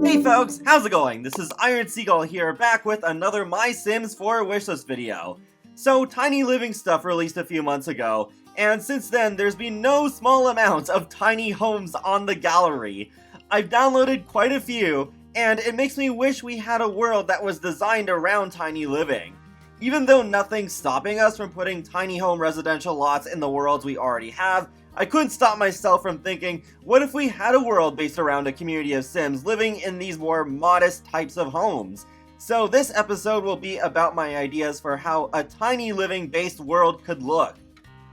Hey folks, how's it going? This is Iron Seagull here, back with another My Sims 4 wishlist video. So, Tiny Living stuff released a few months ago, and since then there's been no small amount of tiny homes on the gallery. I've downloaded quite a few, and it makes me wish we had a world that was designed around Tiny Living. Even though nothing's stopping us from putting tiny home residential lots in the worlds we already have, I couldn't stop myself from thinking, what if we had a world based around a community of Sims living in these more modest types of homes? So this episode will be about my ideas for how a tiny living based world could look.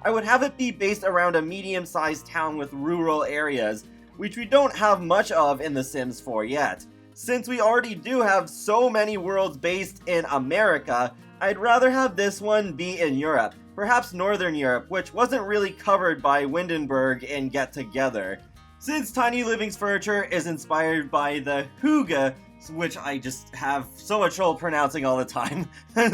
I would have it be based around a medium-sized town with rural areas, which we don't have much of in The Sims 4 yet. Since we already do have so many worlds based in America, I'd rather have this one be in Europe. Perhaps Northern Europe, which wasn't really covered by Windenburg in Get Together. Since Tiny Living's furniture is inspired by the Hygge, which I just have so much trouble pronouncing all the time,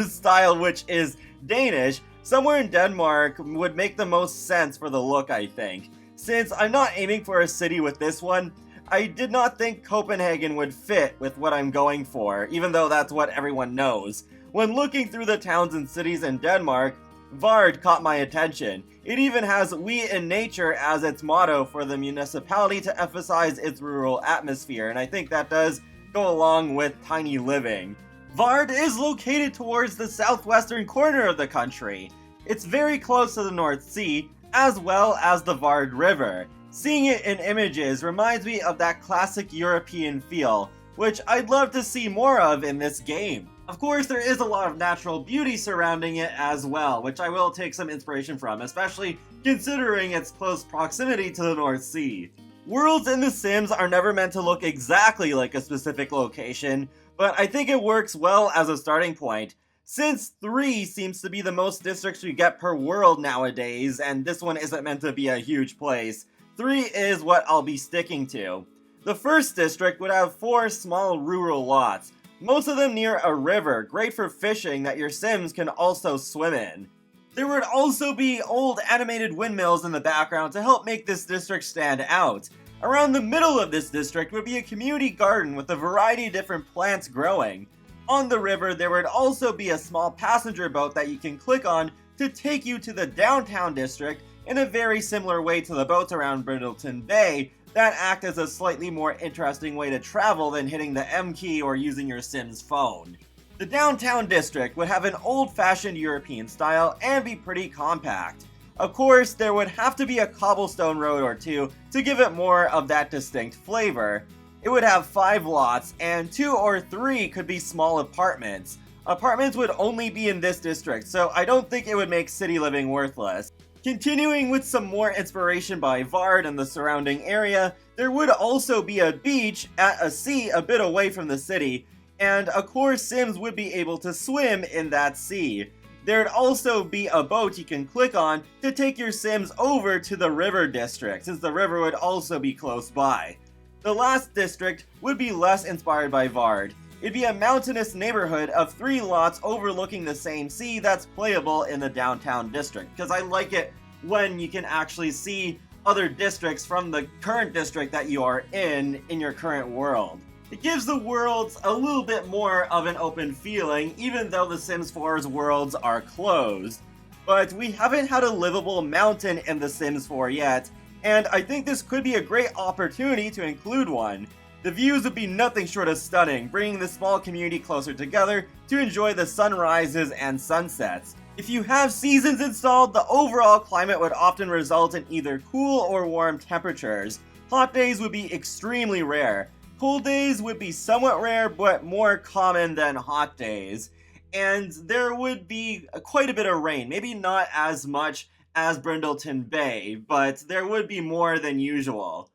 style which is Danish, somewhere in Denmark would make the most sense for the look, I think. Since I'm not aiming for a city with this one, I did not think Copenhagen would fit with what I'm going for, even though that's what everyone knows. When looking through the towns and cities in Denmark, Varde caught my attention. It even has "We in Nature" as its motto for the municipality to emphasize its rural atmosphere, and I think that does go along with Tiny Living. Varde is located towards the southwestern corner of the country. It's very close to the North Sea, as well as the Varde River. Seeing it in images reminds me of that classic European feel, which I'd love to see more of in this game. Of course, there is a lot of natural beauty surrounding it as well, which I will take some inspiration from, especially considering its close proximity to the North Sea. Worlds in The Sims are never meant to look exactly like a specific location, but I think it works well as a starting point. Since 3 seems to be the most districts you get per world nowadays, and this one isn't meant to be a huge place, 3 is what I'll be sticking to. The first district would have 4 small rural lots, most of them near a river, great for fishing that your Sims can also swim in. There would also be old animated windmills in the background to help make this district stand out. Around the middle of this district would be a community garden with a variety of different plants growing. On the river, there would also be a small passenger boat that you can click on to take you to the downtown district in a very similar way to the boats around Brindleton Bay, that act as a slightly more interesting way to travel than hitting the M key or using your Sim's phone. The downtown district would have an old-fashioned European style and be pretty compact. Of course, there would have to be a cobblestone road or two to give it more of that distinct flavor. It would have 5 lots, and 2 or 3 could be small apartments. Apartments would only be in this district, so I don't think it would make city living worthless. Continuing with some more inspiration by Varde and the surrounding area, there would also be a beach at a sea a bit away from the city, and of course Sims would be able to swim in that sea. There'd also be a boat you can click on to take your Sims over to the river district, since the river would also be close by. The last district would be less inspired by Varde. It'd be a mountainous neighborhood of 3 lots overlooking the same sea that's playable in the downtown district, because I like it when you can actually see other districts from the current district that you are in your current world. It gives the worlds a little bit more of an open feeling, even though The Sims 4's worlds are closed. But we haven't had a livable mountain in The Sims 4 yet, and I think this could be a great opportunity to include one. The views would be nothing short of stunning, bringing the small community closer together to enjoy the sunrises and sunsets. If you have seasons installed, the overall climate would often result in either cool or warm temperatures. Hot days would be extremely rare. Cold days would be somewhat rare, but more common than hot days. And there would be quite a bit of rain, maybe not as much as Brindleton Bay, but there would be more than usual.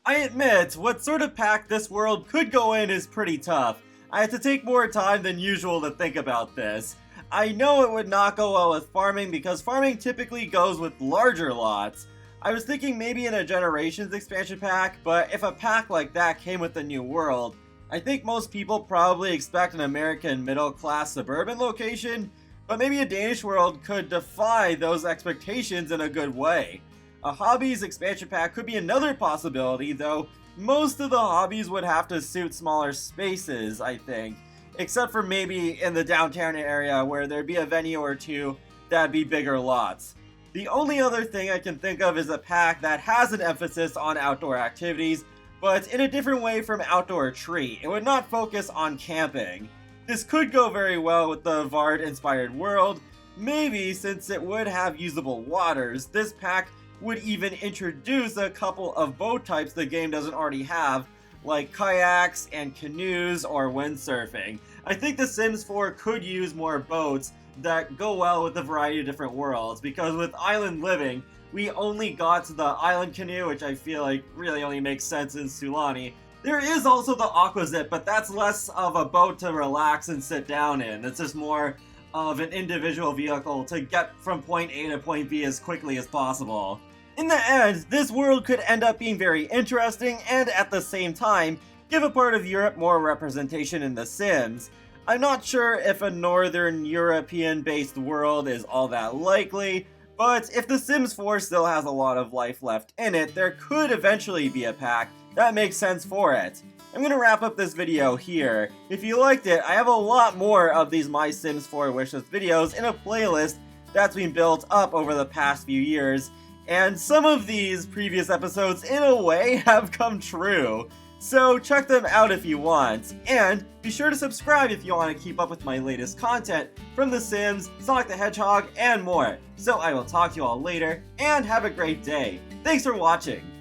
I admit, what sort of pack this world could go in is pretty tough. I had to take more time than usual to think about this. I know it would not go well with farming because farming typically goes with larger lots. I was thinking maybe in a Generations expansion pack, but if a pack like that came with the new world, I think most people probably expect an American middle-class suburban location, but maybe a Danish world could defy those expectations in a good way. A Hobbies expansion pack could be another possibility, though most of the hobbies would have to suit smaller spaces, I think. Except for maybe in the downtown area where there'd be a venue or two that'd be bigger lots. The only other thing I can think of is a pack that has an emphasis on outdoor activities, but in a different way from Outdoor Tree. It would not focus on camping. This could go very well with the Varde-inspired world. Maybe, since it would have usable waters, this pack would even introduce a couple of boat types the game doesn't already have, like kayaks and canoes or windsurfing. I think The Sims 4 could use more boats that go well with a variety of different worlds, because with island living, we only got to the island canoe, which I feel like really only makes sense in Sulani. There is also the Aquazip, but that's less of a boat to relax and sit down in. It's just more of an individual vehicle to get from point A to point B as quickly as possible. In the end, this world could end up being very interesting and at the same time, give a part of Europe more representation in The Sims. I'm not sure if a Northern European-based world is all that likely, but if The Sims 4 still has a lot of life left in it, there could eventually be a pack that makes sense for it. I'm gonna wrap up this video here. If you liked it, I have a lot more of these My Sims 4 wishlist videos in a playlist that's been built up over the past few years, and some of these previous episodes, in a way, have come true. So check them out if you want, and be sure to subscribe if you want to keep up with my latest content from The Sims, Sonic the Hedgehog, and more. So I will talk to you all later, and have a great day. Thanks for watching!